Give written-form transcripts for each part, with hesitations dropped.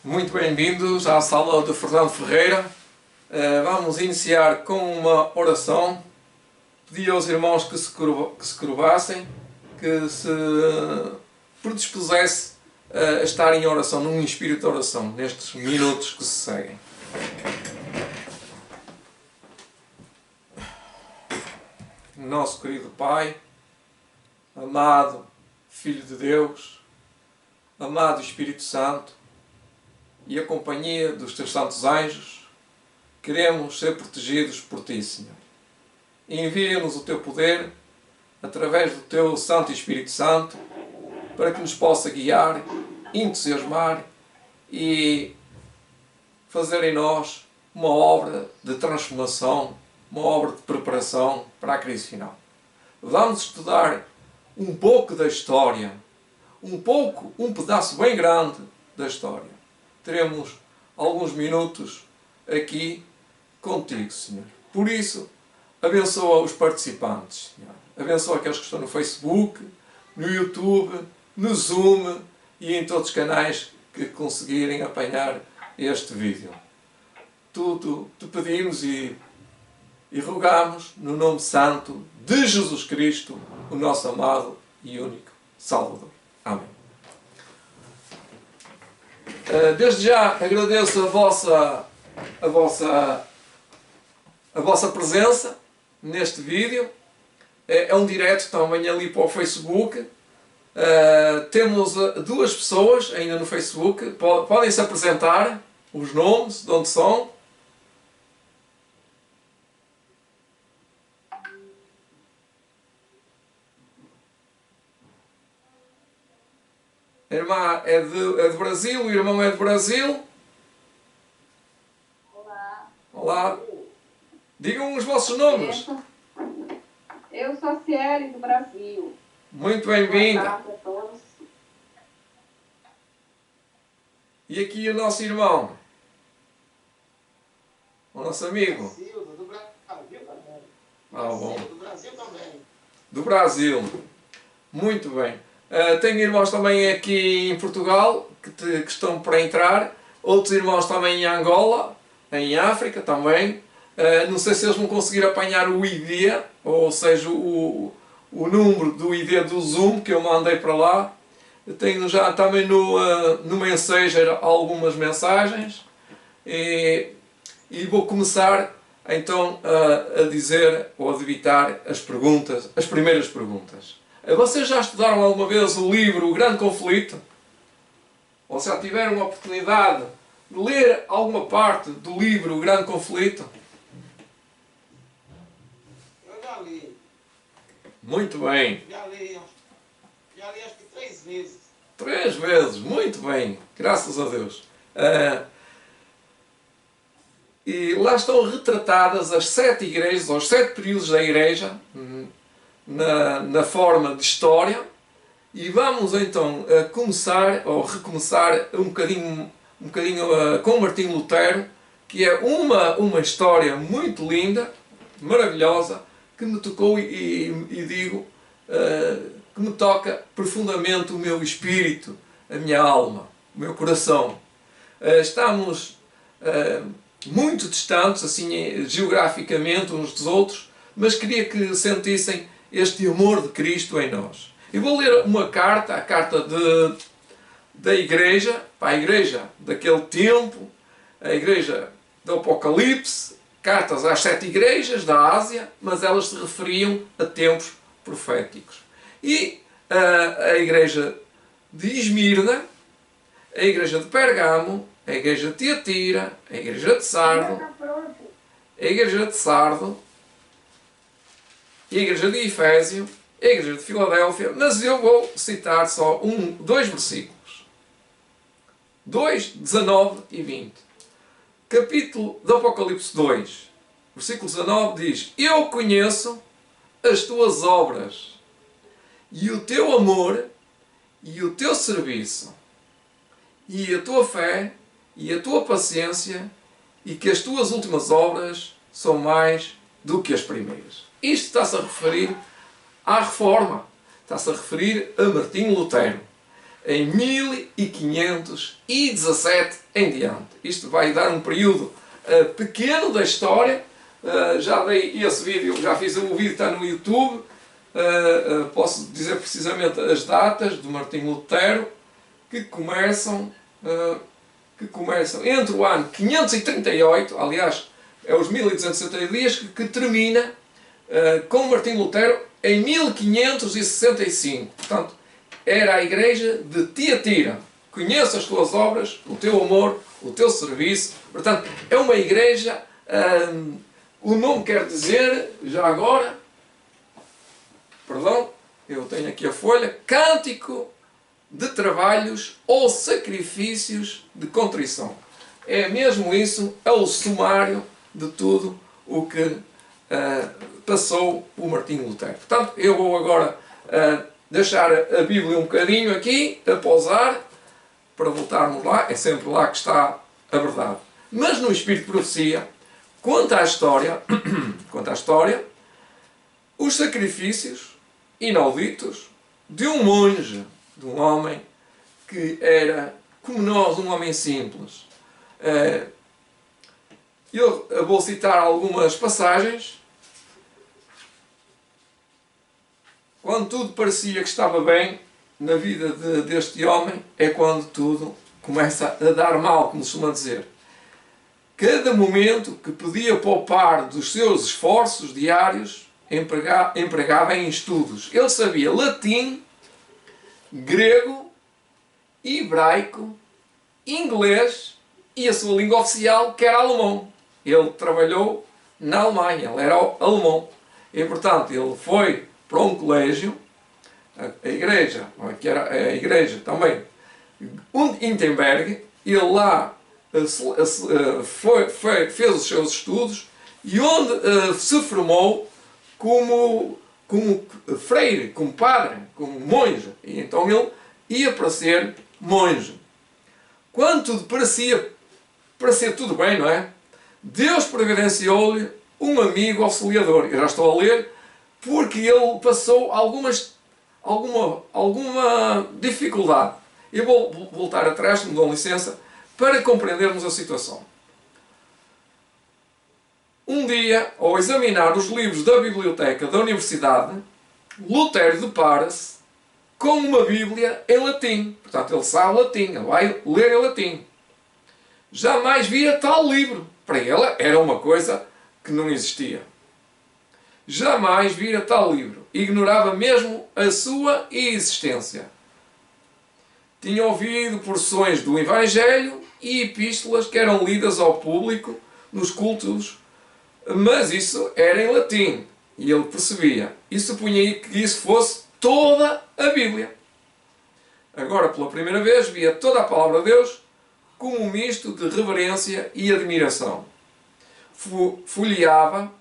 Muito bem-vindos à sala de Fernando Ferreira. Vamos iniciar com uma oração. Pedi aos irmãos que se curvassem, que se predispusesse a estar em oração, num espírito de oração, nestes minutos que se seguem. Nosso querido Pai, amado Filho de Deus, amado Espírito Santo, e a companhia dos teus santos anjos, queremos ser protegidos por ti, Senhor. Envia-nos o teu poder, através do teu Santo Espírito Santo, para que nos possa guiar, entusiasmar e fazer em nós uma obra de transformação, uma obra de preparação para a crise final. Vamos estudar um pouco da história, um pedaço bem grande da história. Teremos alguns minutos aqui contigo, Senhor. Por isso, abençoa os participantes, Senhor. Abençoa aqueles que estão no Facebook, no YouTube, no Zoom e em todos os canais que conseguirem apanhar este vídeo. Tudo te pedimos e rogamos no nome santo de Jesus Cristo, o nosso amado e único Salvador. Amém. Desde já agradeço a vossa presença neste vídeo. É um direto também ali para o Facebook. Temos duas pessoas ainda no Facebook. Podem se apresentar, os nomes, de onde são. A irmã é de Brasil, o irmão é de Brasil. Olá. Olá. Digam os vossos nomes. Eu sou a Ciele, do Brasil. Muito bem-vinda. Boa tarde a todos. E aqui o nosso irmão. O nosso amigo. Silvio, do Brasil também. Bom. Do Brasil também. Do Brasil. Muito bem. Tenho irmãos também aqui em Portugal que estão para entrar. Outros irmãos também em Angola, em África também. Não sei se eles vão conseguir apanhar o ID, ou seja, o número do ID do Zoom que eu mandei para lá. Eu tenho já também no Messenger algumas mensagens. E vou começar então a dizer ou a debitar as primeiras perguntas. Vocês já estudaram alguma vez o livro O Grande Conflito? Ou já tiveram a oportunidade de ler alguma parte do livro O Grande Conflito? Eu já li. Muito bem. Já li acho que 3 vezes. 3 vezes, muito bem. Graças a Deus. E lá estão retratadas as 7 igrejas, os 7 períodos da igreja, na forma de história, e vamos então começar ou recomeçar um bocadinho com Martinho Lutero, que é uma história muito linda, maravilhosa, que me tocou e digo que me toca profundamente o meu espírito, a minha alma, o meu coração. Estamos muito distantes, assim, geograficamente uns dos outros, mas queria que sentissem este amor de Cristo em nós. Eu vou ler uma carta, a carta da igreja, para a igreja daquele tempo, a igreja do Apocalipse, cartas às 7 igrejas da Ásia, mas elas se referiam a tempos proféticos. E a igreja de Esmirna, a igreja de Pergamo, a igreja de Tiatira, a igreja de Sardo, a igreja de Sardo, a igreja de Efésio, a igreja de Filadélfia, mas eu vou citar só 2 versículos. 2, 19 e 20. Capítulo do Apocalipse 2, versículo 19 diz: Eu conheço as tuas obras, e o teu amor, e o teu serviço, e a tua fé, e a tua paciência, e que as tuas últimas obras são mais do que as primeiras. Isto está-se a referir à Reforma. Está-se a referir a Martinho Lutero. em 1517 em diante. Isto vai dar um período pequeno da história. Já dei esse vídeo, já fiz um vídeo que está no YouTube. Posso dizer precisamente as datas do Martinho Lutero, que começam entre o ano 538, aliás, é os 1260 dias, que termina com Martinho Lutero em 1565. Portanto, era a igreja de Tiatira. Conheço as tuas obras, o teu amor, o teu serviço. Portanto, é uma igreja, o nome quer dizer, já agora, perdão, eu tenho aqui a folha, Cântico de Trabalhos ou Sacrifícios de Contrição. É mesmo isso, é o sumário de tudo o que passou o Martinho Lutero. Portanto, eu vou agora deixar a Bíblia um bocadinho aqui, a pousar, para voltarmos lá. É sempre lá que está a verdade. Mas no Espírito de Profecia, conta a história, os sacrifícios inauditos de um monge, de um homem que era, como nós, um homem simples. Eu vou citar algumas passagens. Quando tudo parecia que estava bem na vida deste homem, é quando tudo começa a dar mal, como se costuma dizer. Cada momento que podia poupar dos seus esforços diários, empregava em estudos. Ele sabia latim, grego, hebraico, inglês e a sua língua oficial, que era alemão. Ele trabalhou na Alemanha, ele era alemão. E, portanto, ele foi para um colégio, a igreja, que era a igreja também, Wittenberg. Ele lá fez os seus estudos e onde se formou como freire, como padre, como monge. E então ele ia para ser monge. Quando tudo parecia tudo bem, não é? Deus providenciou-lhe um amigo auxiliador. Eu já estou a ler, porque ele passou alguma dificuldade. Eu vou voltar atrás, se me dão licença, para compreendermos a situação. Um dia, ao examinar os livros da biblioteca da universidade, Lutero depara-se com uma Bíblia em latim. Portanto, ele sabe latim, ele vai ler em latim. Jamais via tal livro. Para ele era uma coisa que não existia. Jamais vira tal livro. Ignorava mesmo a sua existência. Tinha ouvido porções do Evangelho e epístolas que eram lidas ao público nos cultos, mas isso era em latim. E ele percebia. E supunha que isso fosse toda a Bíblia. Agora, pela primeira vez, via toda a palavra de Deus como um misto de reverência e admiração. Folheava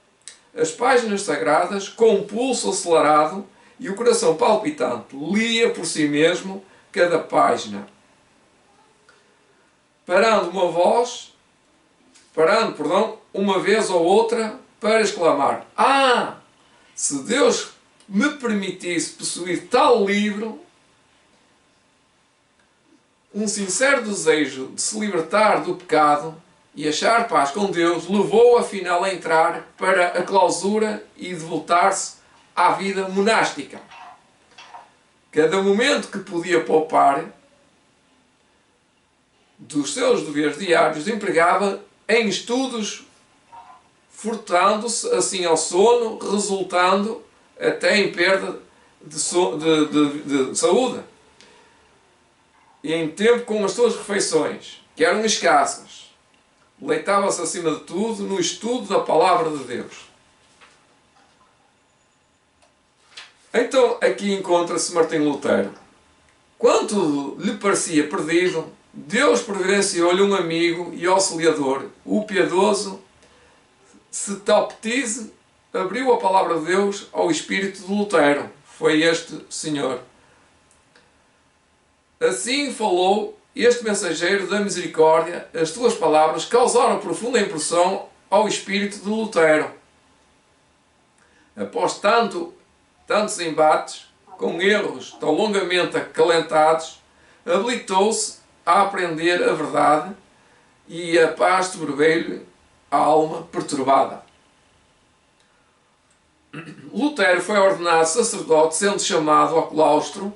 as páginas sagradas com um pulso acelerado e o coração palpitante. Lia por si mesmo cada página. Parando uma vez ou outra para exclamar: "Ah, se Deus me permitisse possuir tal livro!" Um sincero desejo de se libertar do pecado e achar paz com Deus levou-o afinal a entrar para a clausura e de voltar-se à vida monástica. Cada momento que podia poupar dos seus deveres diários empregava em estudos, furtando-se assim ao sono, resultando até em perda de saúde. E em tempo com as suas refeições, que eram escassas, deleitava-se acima de tudo no estudo da palavra de Deus. Então aqui encontra-se Martinho Lutero. Quando tudo lhe parecia perdido, Deus providenciou-lhe um amigo e auxiliador, o piedoso Setoptise. Abriu a palavra de Deus ao espírito de Lutero. Foi este senhor. Assim falou este mensageiro da misericórdia. As suas palavras causaram profunda impressão ao espírito de Lutero. Após tantos embates, com erros tão longamente acalentados, habilitou-se a aprender a verdade e a paz sobreveu-lhe a alma perturbada. Lutero foi ordenado sacerdote, sendo chamado ao claustro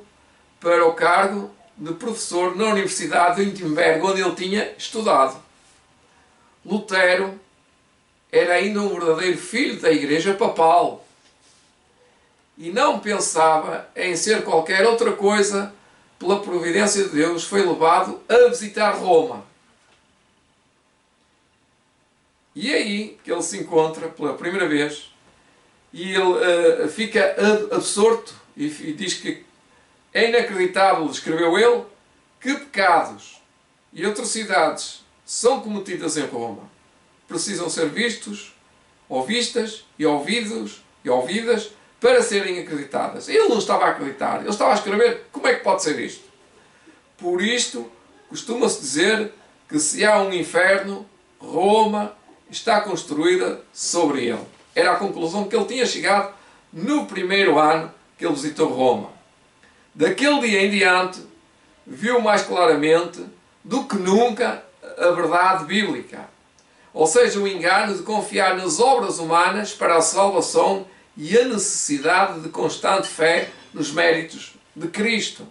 para o cargo de professor na Universidade de Wittenberg, onde ele tinha estudado. Lutero era ainda um verdadeiro filho da Igreja Papal e não pensava em ser qualquer outra coisa. Pela providência de Deus, foi levado a visitar Roma. E é aí que ele se encontra pela primeira vez e ele fica absorto e diz que é inacreditável, escreveu ele, que pecados e atrocidades são cometidas em Roma. Precisam ser vistos, ou vistas, e ouvidos, e ouvidas, para serem acreditadas. Ele não estava a acreditar, ele estava a escrever como é que pode ser isto. Por isto, costuma-se dizer que se há um inferno, Roma está construída sobre ele. Era a conclusão que ele tinha chegado no primeiro ano que ele visitou Roma. Daquele dia em diante, viu mais claramente do que nunca a verdade bíblica. Ou seja, o engano de confiar nas obras humanas para a salvação e a necessidade de constante fé nos méritos de Cristo.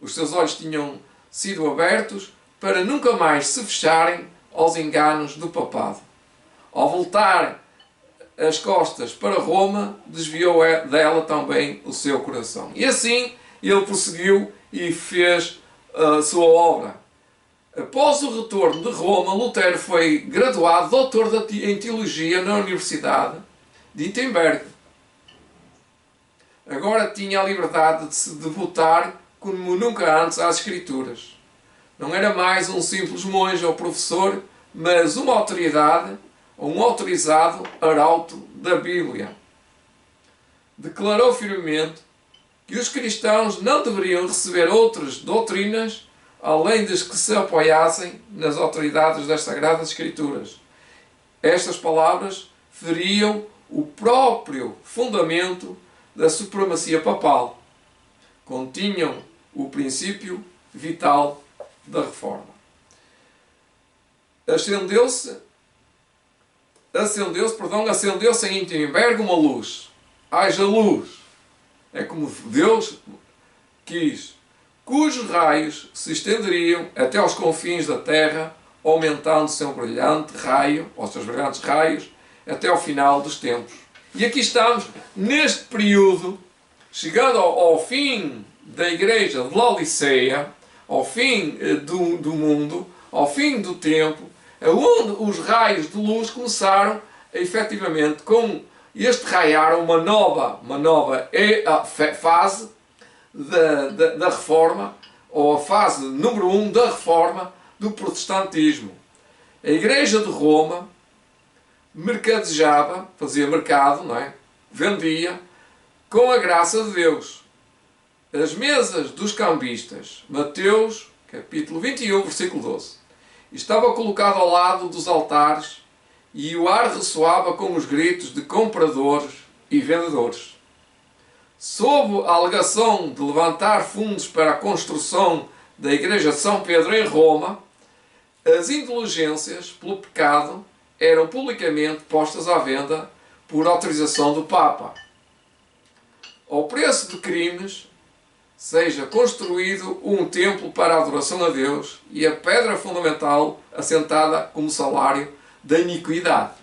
Os seus olhos tinham sido abertos para nunca mais se fecharem aos enganos do papado. Ao voltar as costas para Roma, desviou dela também o seu coração. E assim ele prosseguiu e fez a sua obra. Após o retorno de Roma, Lutero foi graduado doutor em teologia na Universidade de Wittenberg. Agora tinha a liberdade de se devotar como nunca antes às Escrituras. Não era mais um simples monge ou professor, mas uma autoridade ou um autorizado arauto da Bíblia. Declarou firmemente que os cristãos não deveriam receber outras doutrinas além das que se apoiassem nas autoridades das Sagradas Escrituras. Estas palavras feriam o próprio fundamento da supremacia papal. Continham o princípio vital da reforma. Acendeu-se em Wittenberg uma luz. Haja luz. É como Deus quis. Cujos raios se estenderiam até aos confins da terra, aumentando seu brilhante raio, ou seus brilhantes raios, até ao final dos tempos. E aqui estamos, neste período, chegando ao fim da igreja de Laodiceia, ao fim do mundo, ao fim do tempo, onde os raios de luz começaram, efetivamente, com este raiar, uma nova fase da reforma, ou a fase número 1 da reforma do protestantismo. A igreja de Roma mercadejava, fazia mercado, não é? Vendia, com a graça de Deus. As mesas dos cambistas, Mateus, capítulo 21, versículo 12. Estava colocado ao lado dos altares e o ar ressoava com os gritos de compradores e vendedores. Sob a alegação de levantar fundos para a construção da igreja de São Pedro em Roma, as indulgências pelo pecado eram publicamente postas à venda por autorização do Papa. Ao preço de crimes, seja construído um templo para a adoração a Deus e a pedra fundamental assentada como salário da iniquidade.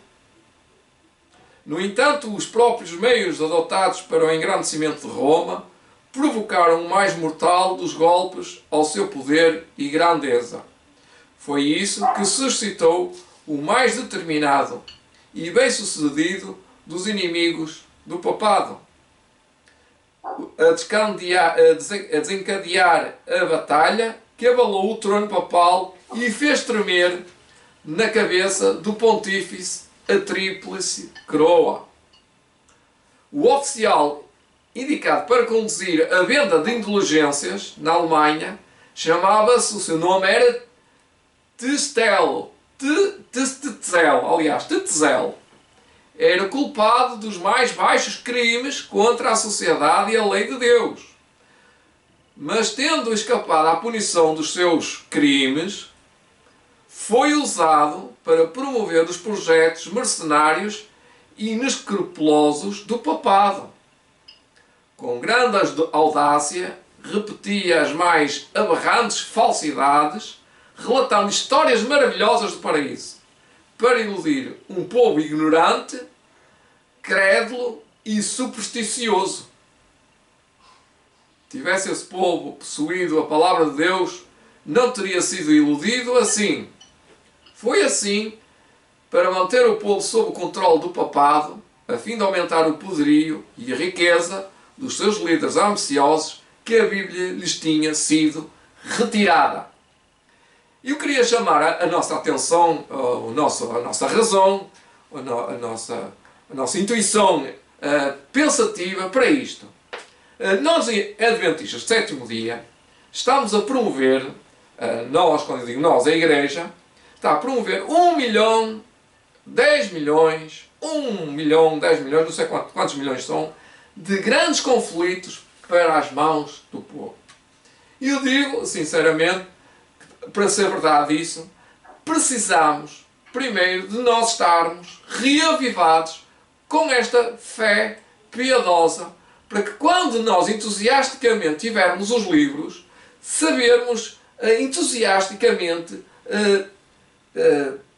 No entanto, os próprios meios adotados para o engrandecimento de Roma provocaram o mais mortal dos golpes ao seu poder e grandeza. Foi isso que suscitou o mais determinado e bem-sucedido dos inimigos do papado, a desencadear a batalha que abalou o trono papal e fez tremer na cabeça do pontífice a tríplice coroa. O oficial indicado para conduzir a venda de indulgências na Alemanha chamava-se, o seu nome era Tetzel. Era culpado dos mais baixos crimes contra a sociedade e a lei de Deus. mas tendo escapado à punição dos seus crimes, foi usado para promover os projetos mercenários e inescrupulosos do papado. Com grande audácia, repetia as mais aberrantes falsidades, relatando histórias maravilhosas do paraíso, para iludir um povo ignorante, crédulo e supersticioso. Tivesse esse povo possuído a palavra de Deus, não teria sido iludido assim. Foi assim para manter o povo sob o controle do papado, a fim de aumentar o poderio e a riqueza dos seus líderes ambiciosos, que a Bíblia lhes tinha sido retirada. Eu queria chamar a nossa atenção, a nossa razão, a nossa intuição pensativa para isto. Nós, adventistas do sétimo dia, estamos a promover, nós, quando eu digo nós, a Igreja, está a promover 1 milhão, 10 milhões, 1 milhão, 10 milhões, não sei quantos milhões são, de grandes conflitos para as mãos do povo. E eu digo, sinceramente, para ser verdade isso, precisamos, primeiro, de nós estarmos reavivados com esta fé piedosa, para que quando nós entusiasticamente tivermos os livros, sabermos entusiasticamente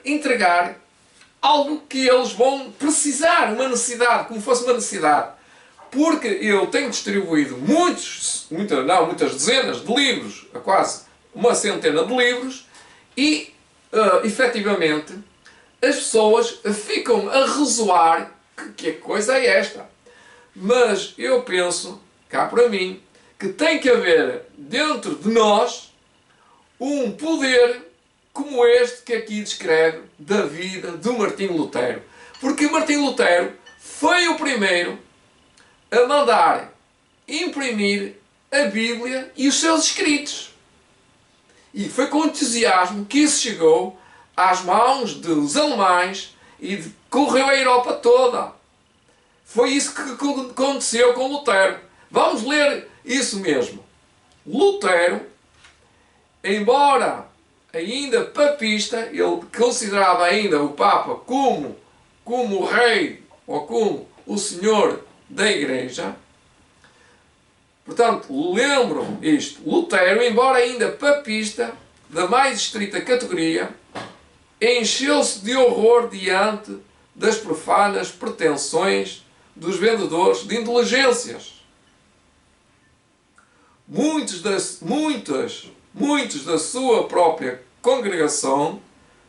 entregar algo que eles vão precisar, uma necessidade, como fosse uma necessidade. Porque eu tenho distribuído muitas dezenas de livros, quase uma centena de livros, e efetivamente as pessoas ficam a rezoar que coisa é esta. Mas eu penso, cá para mim, que tem que haver dentro de nós um poder como este que aqui descreve da vida de Martinho Lutero. Porque Martinho Lutero foi o primeiro a mandar imprimir a Bíblia e os seus escritos. E foi com entusiasmo que isso chegou às mãos dos alemães e correu a Europa toda. Foi isso que aconteceu com Lutero. Vamos ler isso mesmo. Lutero, embora ainda papista, ele considerava ainda o Papa como o rei ou como o senhor da Igreja. Portanto, lembram isto. Lutero, embora ainda papista, da mais estrita categoria, encheu-se de horror diante das profanas pretensões dos vendedores de indulgências. Muitos da sua própria congregação,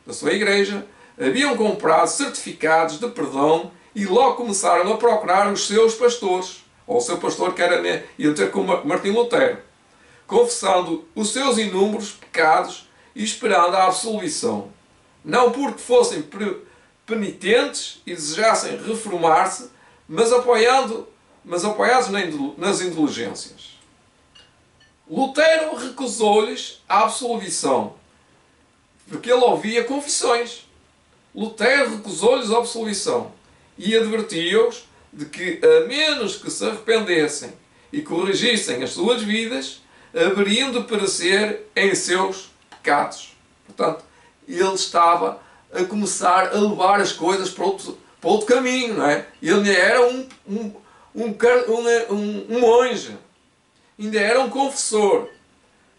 da sua igreja, haviam comprado certificados de perdão e logo começaram a procurar os seus pastores, ou o seu pastor que ia ter com Martinho Lutero, confessando os seus inúmeros pecados e esperando a absolvição. Não porque fossem penitentes e desejassem reformar-se, mas apoiados nas indulgências. Lutero recusou-lhes a absolvição, porque ele ouvia confissões. Lutero recusou-lhes a absolvição e advertiu-os de que, a menos que se arrependessem e corrigissem as suas vidas, haveriam de perecer em seus pecados. Portanto, ele estava a começar a levar as coisas para outro caminho, não é? Ele era um monge, ainda era um confessor.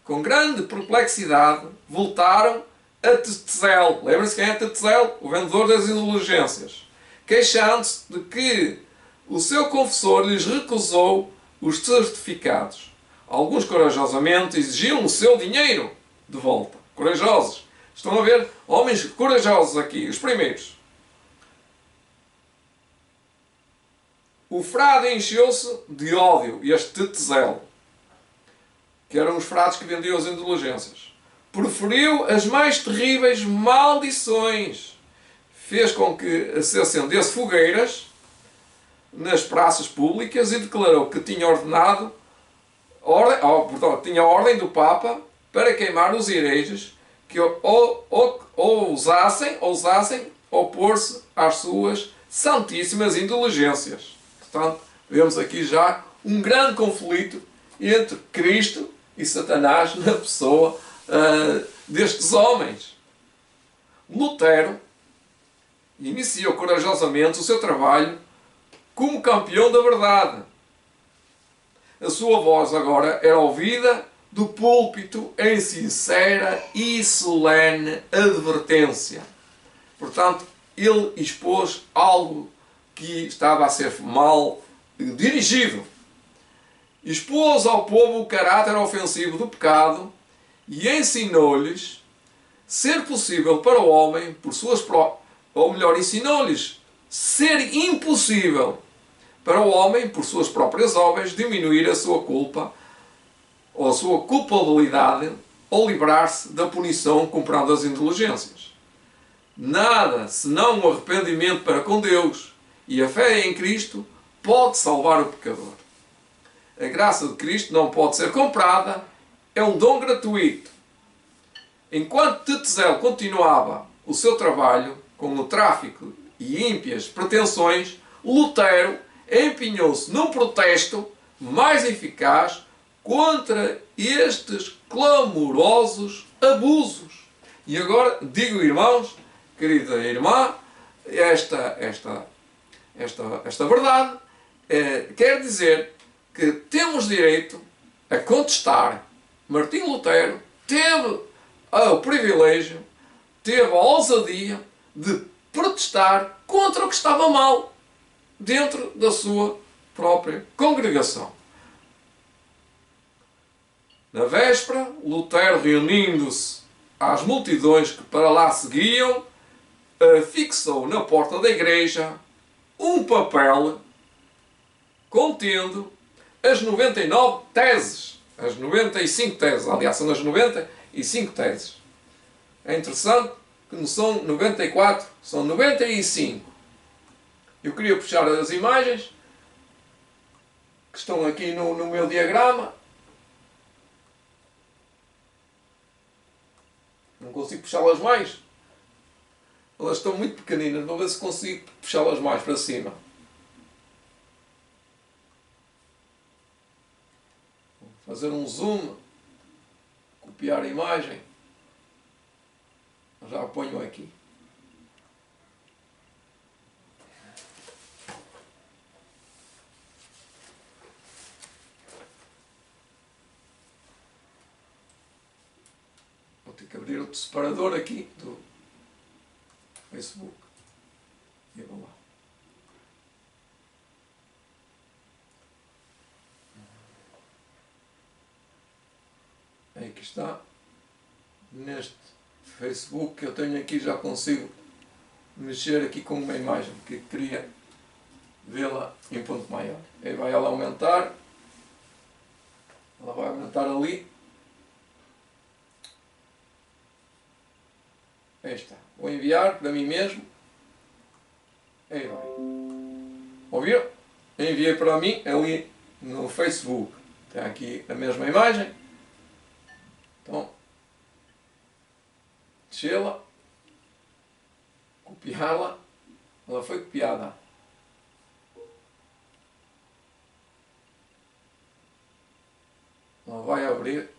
Com grande perplexidade, voltaram a Tetzel. Lembra-se quem é Tetzel? O vendedor das indulgências. Queixando-se de que o seu confessor lhes recusou os certificados. Alguns corajosamente exigiam o seu dinheiro de volta. Corajosos. Estão a ver? Homens corajosos aqui, os primeiros. O frade encheu-se de ódio, este Tetzel, que eram os frades que vendiam as indulgências. Proferiu as mais terríveis maldições. Fez com que se acendesse fogueiras nas praças públicas e declarou que tinha tinha ordem do Papa para queimar os hereges que ousassem opor-se às suas santíssimas indulgências. Portanto, vemos aqui já um grande conflito entre Cristo e Satanás na pessoa destes homens. Lutero iniciou corajosamente o seu trabalho como campeão da verdade. A sua voz agora era ouvida do púlpito em sincera e solene advertência. Portanto, ele expôs algo que estava a ser mal dirigido. Expôs ao povo o caráter ofensivo do pecado e ensinou-lhes ser possível para o homem, por suas próprias, ou melhor, ensinou-lhes ser impossível para o homem, por suas próprias obras, diminuir a sua culpa ou a sua culpabilidade ou livrar-se da punição comprando as indulgências. Nada senão o arrependimento para com Deus e a fé em Cristo pode salvar o pecador. A graça de Cristo não pode ser comprada, é um dom gratuito. Enquanto Tetzel continuava o seu trabalho com o tráfico e ímpias pretensões, Lutero empenhou-se num protesto mais eficaz contra estes clamorosos abusos. E agora, digo, irmãos, querida irmã, esta verdade quer dizer que temos direito a contestar. Martim Lutero teve o privilégio, teve a ousadia de protestar contra o que estava mal dentro da sua própria congregação. Na véspera, Lutero, reunindo-se às multidões que para lá seguiam, fixou na porta da igreja um papel contendo as 99 teses, as 95 teses, aliás, são as 95 teses. É interessante que não são 94, são 95. Eu queria puxar as imagens que estão aqui no meu diagrama. Não consigo puxá-las mais. Elas estão muito pequeninas. Vou ver se consigo puxá-las mais para cima. Vou fazer um zoom. Copiar a imagem. Já a ponho aqui. Vou ter que abrir outro separador aqui do Facebook. E vou lá. Aí que está. Neste Facebook que eu tenho aqui já consigo mexer aqui com uma imagem que queria vê-la em ponto maior. Aí vai ela aumentar. Ela vai aumentar ali. Aí está. Vou enviar para mim mesmo. Aí vai. Ouviram? Enviei para mim ali no Facebook. Tem aqui a mesma imagem. Então, descê-la. Copiá-la. Ela foi copiada. Ela vai abrir.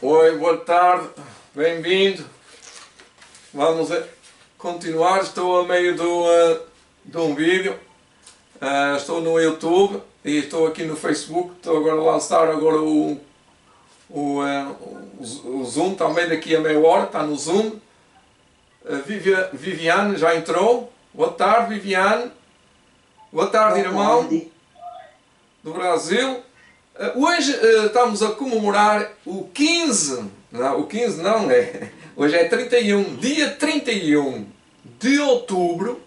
Oi, boa tarde, bem-vindo. Vamos continuar, estou a meio de um vídeo. Estou no YouTube e estou aqui no Facebook. Estou agora a lançar agora o Zoom também daqui a meia hora, está no Zoom. Viviane já entrou. Boa tarde, Viviane. Boa tarde, irmão. Do Brasil. Hoje estamos a comemorar o 15, não, o 15 não é, hoje é 31, dia 31 de outubro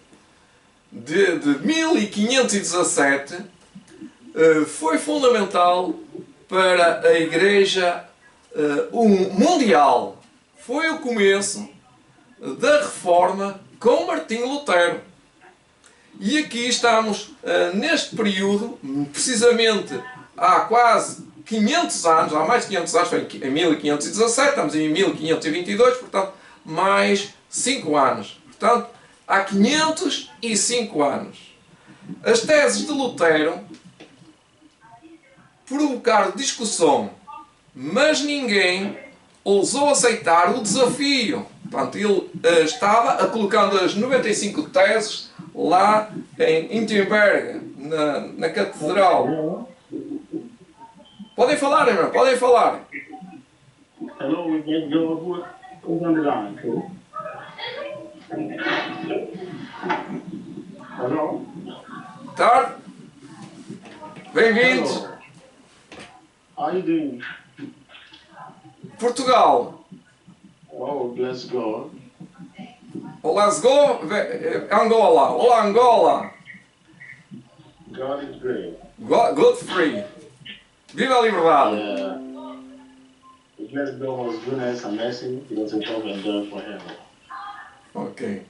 de 1517, foi fundamental para a Igreja mundial. Foi o começo da Reforma com Martinho Lutero. E aqui estamos neste período, precisamente há quase 500 anos, há mais de 500 anos, foi em 1517, estamos em 1522, portanto, mais 5 anos. Portanto, há 505 anos. As teses de Lutero provocaram discussão, mas ninguém ousou aceitar o desafio. Portanto, ele estava colocando as 95 teses lá em Wittenberg, na catedral. Podem falar, irmão, podem falar. Hello, let's go. Who's on the line? Hello? Tarde. Bem-vindos. Hello. How you doing? Portugal. Oh, bless God. Let's go. Angola. Olá, Angola. God is great. Good free. Viva a liberdade. Yeah. Bless God was goodness and mercy. He was a God and done forever. Ok.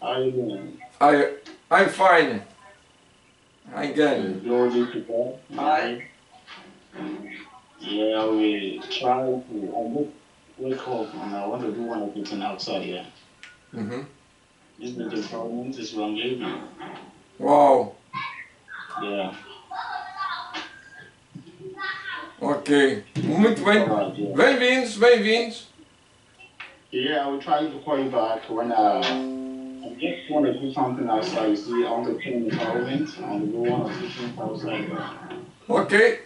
How you doing? I'm fine. I'm good. Glory to God. Hi. Yeah, we try to. I just wake up and I want to do one of the things outside here. This is the problem. This is what I'm living. Uau. Yeah. Ok. Muito bem. Alright, yeah. Bem-vindos, bem-vindos. Yeah, I will try to call you back when I just want to do something outside. You see, I want to clean the environment. I want to do one or two things outside. Ok.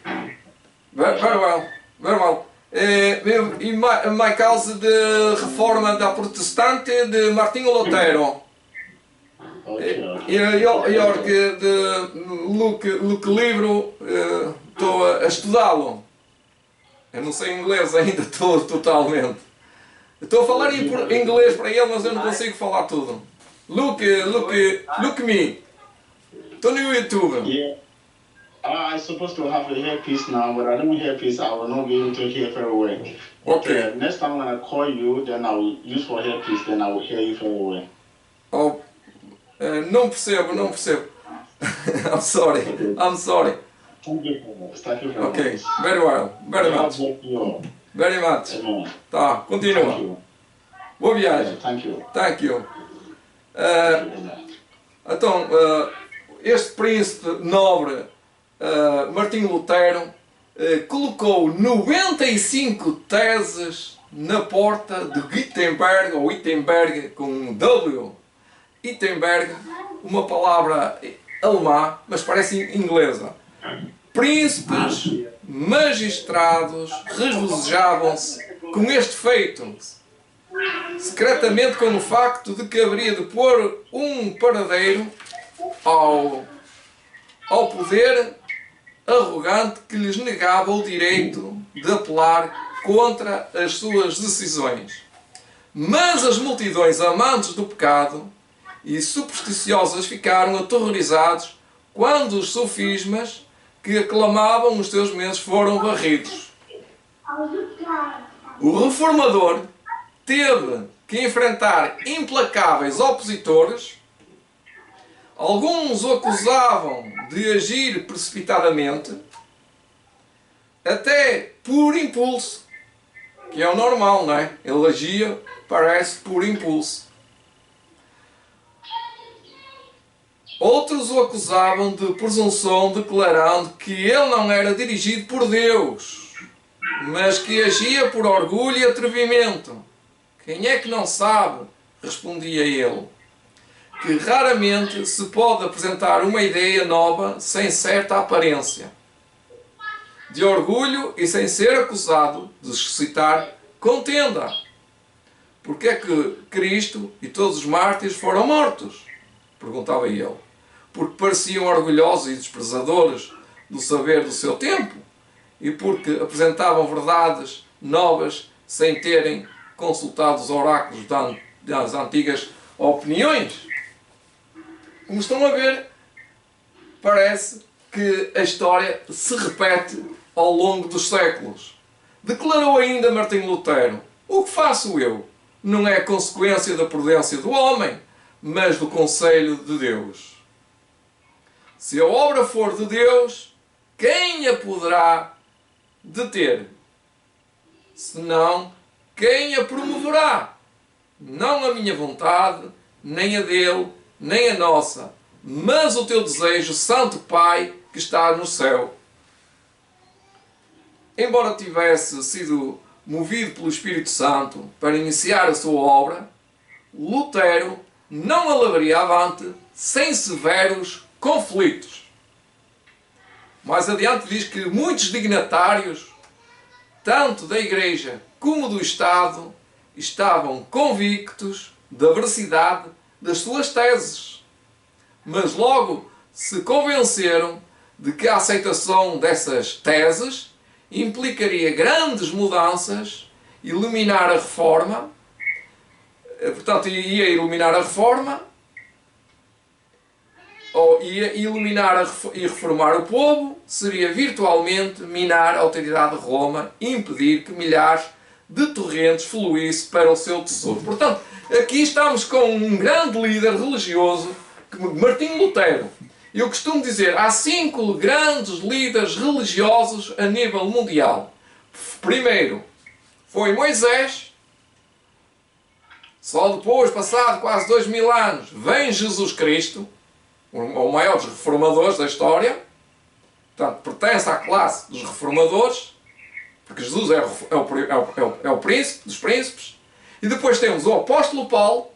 Very well. Very well. Em minha causa de reforma da protestante de Martinho Lutero. Okay. Eu que de Luke livro estou a estudá-lo. Eu não sei inglês ainda todo totalmente. Estou a falar em inglês para ele, mas eu não consigo falar tudo. Look me. Estou no YouTube. Yeah. I'm supposed to have a earpiece now, but I don't earpiece. I will not be able to hear very well. Ok. Next time when I call you, then I will use for earpiece. Then I will hear you very well. Oh, não percebo. I'm sorry. Thank you very much. Thank you very Ok. much. Very well. Very God much. bless you all. Very much. Amen. Tá, Thank continua. you. Boa viagem. Thank you. Thank you. Amen. Então, este príncipe nobre, Martinho Lutero, colocou 95 teses na porta de Wittenberg, ou Wittenberg com um W. Wittenberg, uma palavra alemã, mas parece inglesa. Príncipes, magistrados, regozijavam-se com este feito, secretamente com o facto de que haveria de pôr um paradeiro ao poder arrogante que lhes negava o direito de apelar contra as suas decisões. Mas as multidões amantes do pecado e supersticiosas ficaram aterrorizados quando os sofismas que aclamavam os seus meses foram varridos. O reformador teve que enfrentar implacáveis opositores. Alguns o acusavam de agir precipitadamente, até por impulso, que é o normal, não é? Ele agia, parece, por impulso. Outros o acusavam de presunção, declarando que ele não era dirigido por Deus, mas que agia por orgulho e atrevimento. Quem é que não sabe? Respondia ele. Que raramente se pode apresentar uma ideia nova sem certa aparência de orgulho e sem ser acusado de suscitar contenda. Porque é que Cristo e todos os mártires foram mortos? Perguntava ele. Porque pareciam orgulhosos e desprezadores do saber do seu tempo, e porque apresentavam verdades novas sem terem consultado os oráculos das antigas opiniões. Como estão a ver, parece que a história se repete ao longo dos séculos. Declarou ainda Martim Lutero: o que faço eu não é consequência da prudência do homem, mas do conselho de Deus. Se a obra for de Deus, quem a poderá deter? Senão, quem a promoverá? Não a minha vontade, nem a dele, nem a nossa, mas o teu desejo, Santo Pai, que está no céu. Embora tivesse sido movido pelo Espírito Santo para iniciar a sua obra, Lutero não a levaria avante sem severos conflitos. Mais adiante diz que muitos dignatários, tanto da Igreja como do Estado, estavam convictos da veracidade das suas teses, mas logo se convenceram de que a aceitação dessas teses implicaria grandes mudanças, eliminar a reforma, portanto ia eliminar a reforma, ou ia eliminar e reformar o povo, seria virtualmente minar a autoridade de Roma e impedir que milhares de torrentes fluísse para o seu tesouro. Portanto, aqui estamos com um grande líder religioso, Martim Lutero. Eu costumo dizer, há 5 grandes líderes religiosos a nível mundial. Primeiro, foi Moisés. Só depois, passado quase 2000 anos, vem Jesus Cristo, o maior dos reformadores da história. Portanto, pertence à classe dos reformadores, porque Jesus é o príncipe dos príncipes. E depois temos o apóstolo Paulo,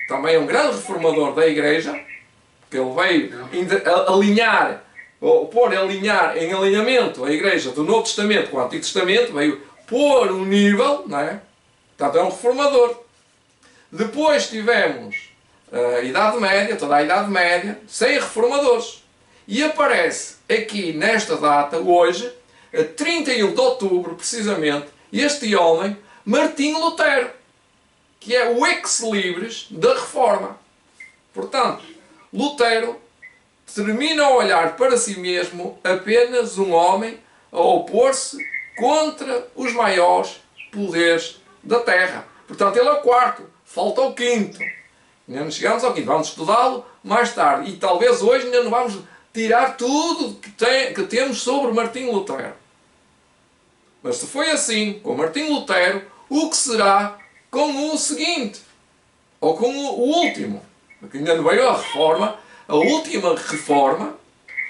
também um grande reformador da Igreja, que ele veio alinhar, ou pôr em alinhamento a Igreja do Novo Testamento com o Antigo Testamento, veio pôr um nível, não é? Portanto, é um reformador. Depois tivemos a Idade Média, toda a Idade Média, sem reformadores. E aparece aqui nesta data, hoje, a 31 de outubro, precisamente, este homem, Martim Lutero, que é o ex-libris da Reforma. Portanto, Lutero termina a olhar para si mesmo apenas um homem a opor-se contra os maiores poderes da Terra. Portanto, ele é o quarto, falta o quinto. Ainda não chegamos ao quinto, vamos estudá-lo mais tarde. E talvez hoje ainda não vamos tirar tudo que temos sobre Martim Lutero. Mas se foi assim com Martim Lutero, o que será com o seguinte? Ou com o último? Porque ainda não veio a reforma, a última reforma,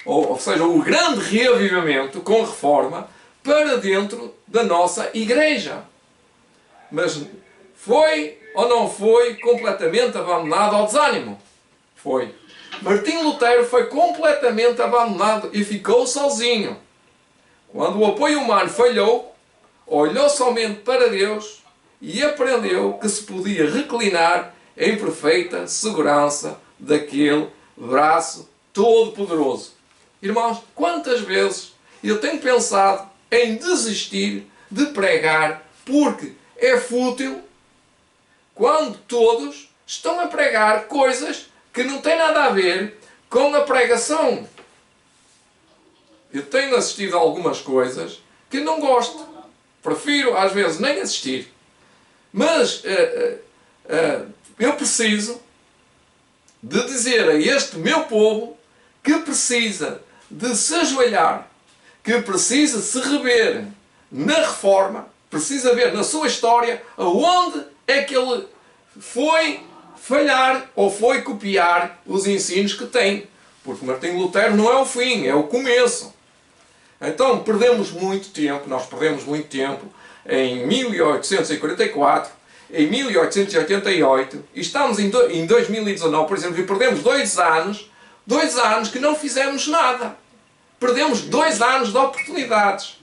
ou seja, o grande reavivamento com a reforma, para dentro da nossa Igreja. Mas foi ou não foi completamente abandonado ao desânimo? Foi. Martim Lutero foi completamente abandonado e ficou sozinho. Quando o apoio humano falhou, olhou somente para Deus e aprendeu que se podia reclinar em perfeita segurança daquele braço todo-poderoso. Irmãos, quantas vezes eu tenho pensado em desistir de pregar porque é fútil quando todos estão a pregar coisas que não têm nada a ver com a pregação. Eu tenho assistido a algumas coisas que não gosto. Prefiro, às vezes, nem assistir. Mas eu preciso de dizer a este meu povo que precisa de se ajoelhar, que precisa se rever na reforma, precisa ver na sua história aonde é que ele foi falhar ou foi copiar os ensinos que tem. Porque Martim Lutero não é o fim, é o começo. Então perdemos muito tempo, nós perdemos muito tempo em 1844, em 1888, e estamos em 2019, por exemplo, e perdemos 2 anos que não fizemos nada. Perdemos 2 anos de oportunidades.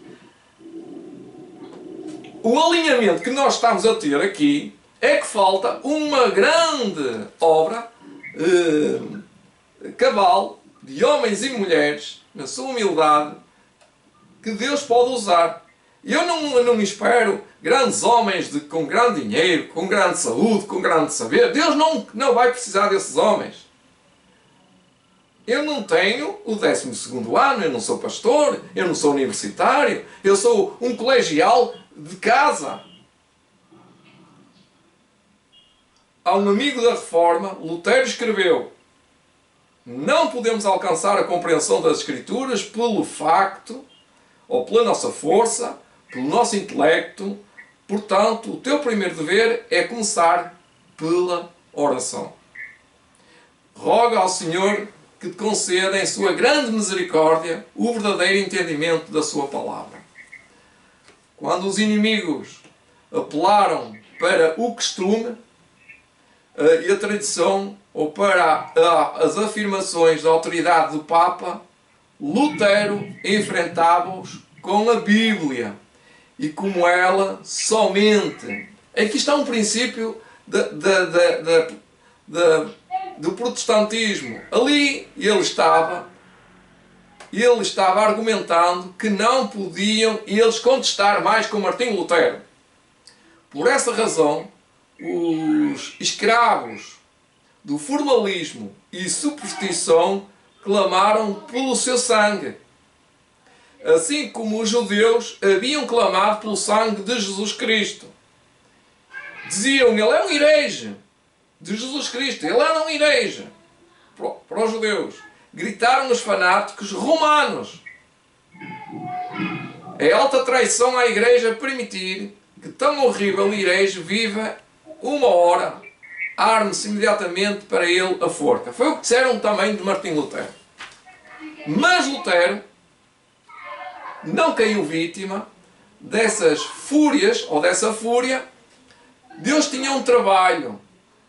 O alinhamento que nós estamos a ter aqui é que falta uma grande obra cabal de homens e mulheres, na sua humildade, que Deus pode usar. Eu não espero grandes homens com grande dinheiro, com grande saúde, com grande saber. Deus não vai precisar desses homens. Eu não tenho o 12º ano, eu não sou pastor, eu não sou universitário, eu sou um colegial de casa. Há um amigo da Reforma, Lutero, escreveu: não podemos alcançar a compreensão das Escrituras pelo facto, ou pela nossa força, pelo nosso intelecto. Portanto, o teu primeiro dever é começar pela oração. Roga ao Senhor que te conceda, em sua grande misericórdia, o verdadeiro entendimento da sua palavra. Quando os inimigos apelaram para o costume e a tradição, ou para as afirmações da autoridade do Papa, Lutero enfrentava-os com a Bíblia e como ela somente. Aqui está um princípio do protestantismo. Ali ele estava argumentando que não podiam eles contestar mais com Martinho Lutero. Por essa razão, os escravos do formalismo e superstição clamaram pelo seu sangue, assim como os judeus haviam clamado pelo sangue de Jesus Cristo. Diziam: ele é um herege de Jesus Cristo, ele era um herege para os judeus. Gritaram os fanáticos romanos. É alta traição à Igreja permitir que tão horrível herege viva uma hora, arme-se imediatamente para ele a forca. Foi o que disseram também de Martinho Lutero. Mas Lutero não caiu vítima dessas fúrias, ou dessa fúria. Deus tinha um trabalho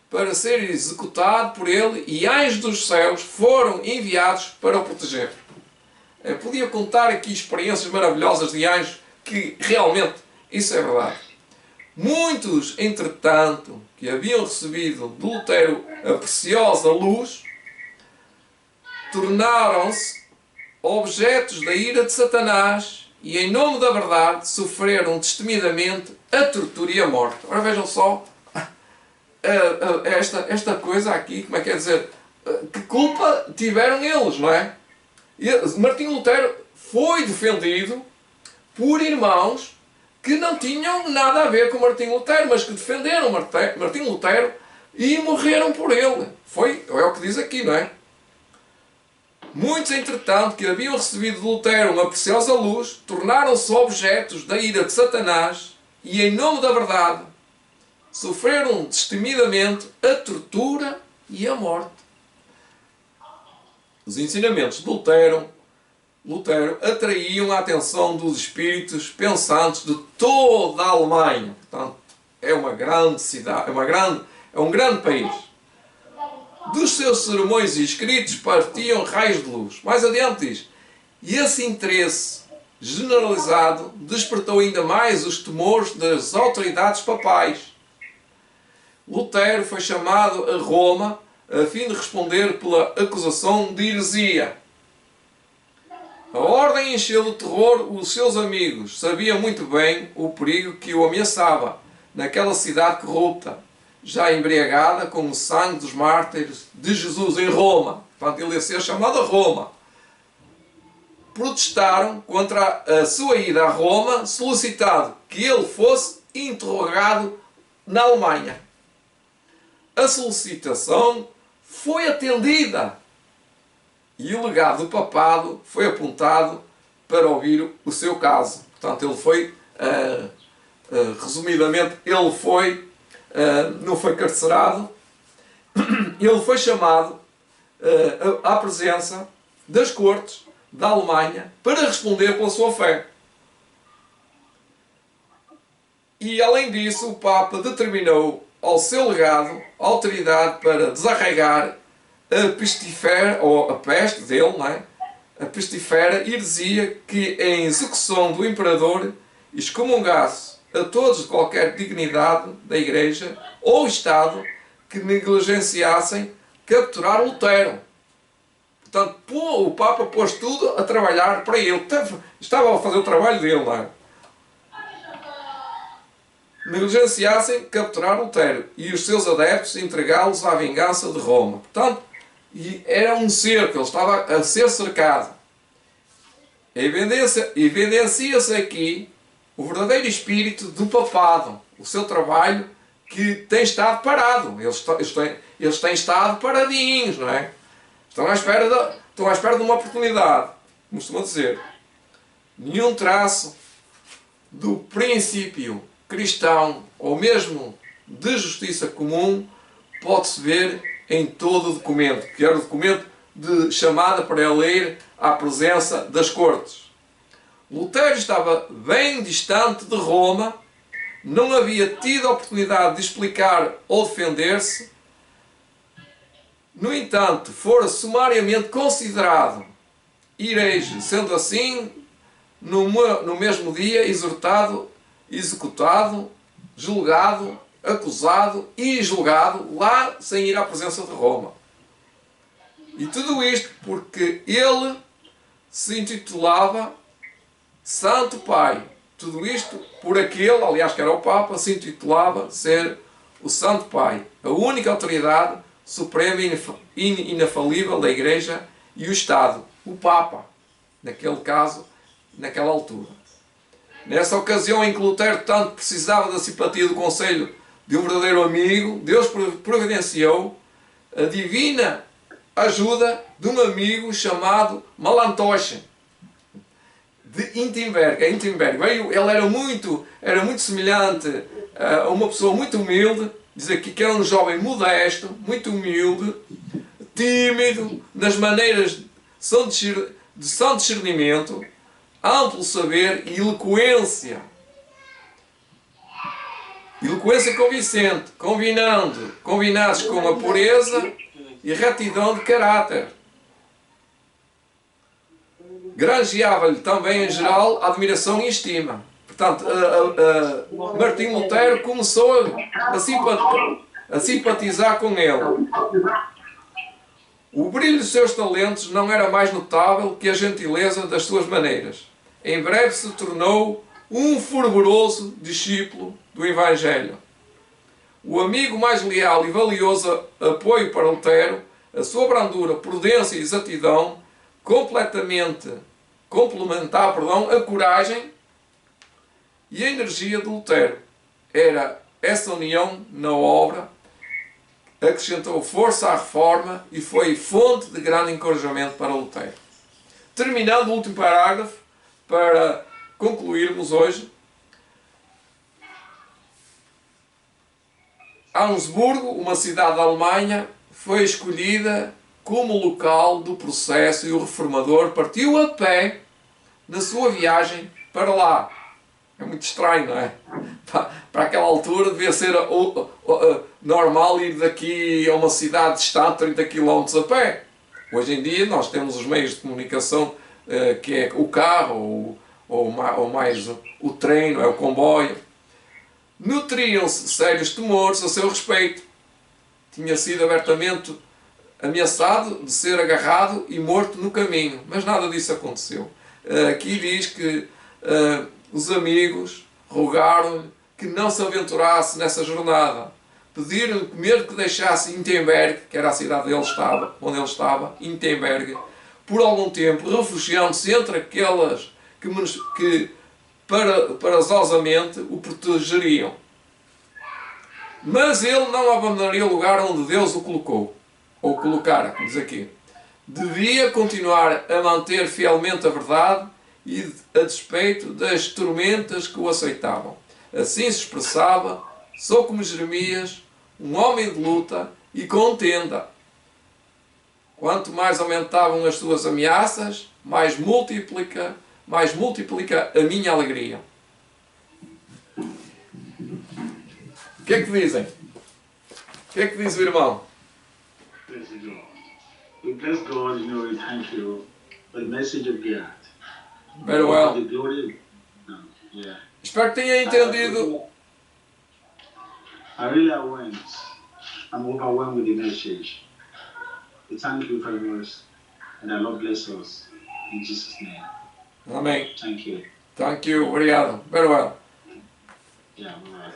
para ser executado por ele e anjos dos céus foram enviados para o proteger. Eu podia contar aqui experiências maravilhosas de anjos, que realmente isso é verdade. Muitos, entretanto, que haviam recebido de Lutero a preciosa luz, tornaram-se objetos da ira de Satanás e, em nome da verdade, sofreram destemidamente a tortura e a morte. Ora, vejam só esta coisa aqui, como é que é dizer, que culpa tiveram eles, não é? Martinho Lutero foi defendido por irmãos que não tinham nada a ver com Martinho Lutero, mas que defenderam Martinho Lutero e morreram por ele. É o que diz aqui, não é? Muitos, entretanto, que haviam recebido de Lutero uma preciosa luz, tornaram-se objetos da ira de Satanás e, em nome da verdade, sofreram destemidamente a tortura e a morte. Os ensinamentos de Lutero atraíam a atenção dos espíritos pensantes de toda a Alemanha. Portanto, é uma grande cidade, é um grande país. Dos seus sermões e escritos partiam raios de luz. Mais adiante diz: e esse interesse generalizado despertou ainda mais os temores das autoridades papais. Lutero foi chamado a Roma a fim de responder pela acusação de heresia. A ordem encheu de terror os seus amigos. Sabiam muito bem o perigo que o ameaçava naquela cidade corrupta, já embriagada com o sangue dos mártires de Jesus em Roma. Portanto, ele ia ser chamado a Roma. Protestaram contra a sua ida a Roma, solicitado que ele fosse interrogado na Alemanha. A solicitação foi atendida e o legado do papado foi apontado para ouvir o seu caso. Portanto, ele foi, resumidamente, não foi carcerado, ele foi chamado à presença das cortes da Alemanha para responder pela sua fé. E, além disso, o Papa determinou ao seu legado a autoridade para desarraigar a pestifera, ou a peste dele, não é? A pestifera heresia que, em execução do imperador, excomungasse a todos de qualquer dignidade da Igreja ou Estado que negligenciassem capturar Lutero. Portanto, o Papa pôs tudo a trabalhar para ele. Estava a fazer o trabalho dele, não é? Negligenciassem capturar Lutero e os seus adeptos entregá-los à vingança de Roma. Portanto, era um cerco, ele estava a ser cercado. Evidencia-se aqui o verdadeiro espírito do papado, o seu trabalho que tem estado parado. Eles têm estado paradinhos, não é? Estão à espera de uma oportunidade, como costuma dizer. Nenhum traço do princípio cristão, ou mesmo de justiça comum, pode-se ver em todo o documento, que era o documento de chamada para ele ir à presença das cortes. Lutero estava bem distante de Roma, não havia tido a oportunidade de explicar ou defender-se. No entanto, fora sumariamente considerado herege, sendo assim, no mesmo dia, exortado, executado, julgado, acusado e julgado, lá sem ir à presença de Roma. E tudo isto porque ele se intitulava Santo Pai. Tudo isto por aquele, aliás que era o Papa, se intitulava ser o Santo Pai, a única autoridade suprema e inafalível da Igreja e o Estado, o Papa, naquele caso, naquela altura. Nessa ocasião em que Lutero tanto precisava da simpatia do conselho de um verdadeiro amigo, Deus providenciou a divina ajuda de um amigo chamado Melanchthon, de Wittenberg. Ele era muito semelhante a uma pessoa muito humilde, diz aqui que era um jovem modesto, muito humilde, tímido, nas maneiras de são discernimento, amplo saber e eloquência. Eloquência convincente, combinados com a pureza e retidão de caráter. Granjeava-lhe também, em geral, admiração e estima. Portanto, Martinho Lutero começou a simpatizar com ele. O brilho dos seus talentos não era mais notável que a gentileza das suas maneiras. Em breve se tornou um fervoroso discípulo do Evangelho. O amigo mais leal e valioso apoio para Lutero, a sua brandura, prudência e exatidão, complementar a coragem e a energia de Lutero. Era essa união na obra acrescentou força à reforma e foi fonte de grande encorajamento para Lutero. Terminando o último parágrafo, para concluirmos hoje, Augsburgo, uma cidade da Alemanha, foi escolhida como local do processo e o reformador partiu a pé na sua viagem para lá. É muito estranho, não é? Para aquela altura devia ser normal ir daqui a uma cidade distante 30 km a pé. Hoje em dia nós temos os meios de comunicação, que é o carro ou mais o trem, o comboio. Nutriam-se sérios temores a seu respeito. Tinha sido abertamente ameaçado de ser agarrado e morto no caminho, mas nada disso aconteceu. Aqui diz que os amigos rogaram-lhe que não se aventurasse nessa jornada. Pediram-lhe mesmo que deixasse Wittenberg, que era a cidade onde ele estava, Wittenberg, por algum tempo, refugiando-se entre aquelas que perazosamente o protegeriam. Mas ele não abandonaria o lugar onde Deus o colocou, ou colocara, como diz aqui. Devia continuar a manter fielmente a verdade e a despeito das tormentas que o aceitavam. Assim se expressava, sou como Jeremias, um homem de luta e contenda. Quanto mais aumentavam as suas ameaças, mais multiplica a minha alegria. O que é que dizem? O que é que diz o irmão? Praise God. We bless God, we thank you for the message of God. Very well. The glory. Yeah. Espero que tenha entendido. I really I'm overwhelmed with the message. Thank you very much. And the Lord bless us. In Jesus' name. Amém. Thank you. Thank you. Obrigado. Very well. Yeah, all right.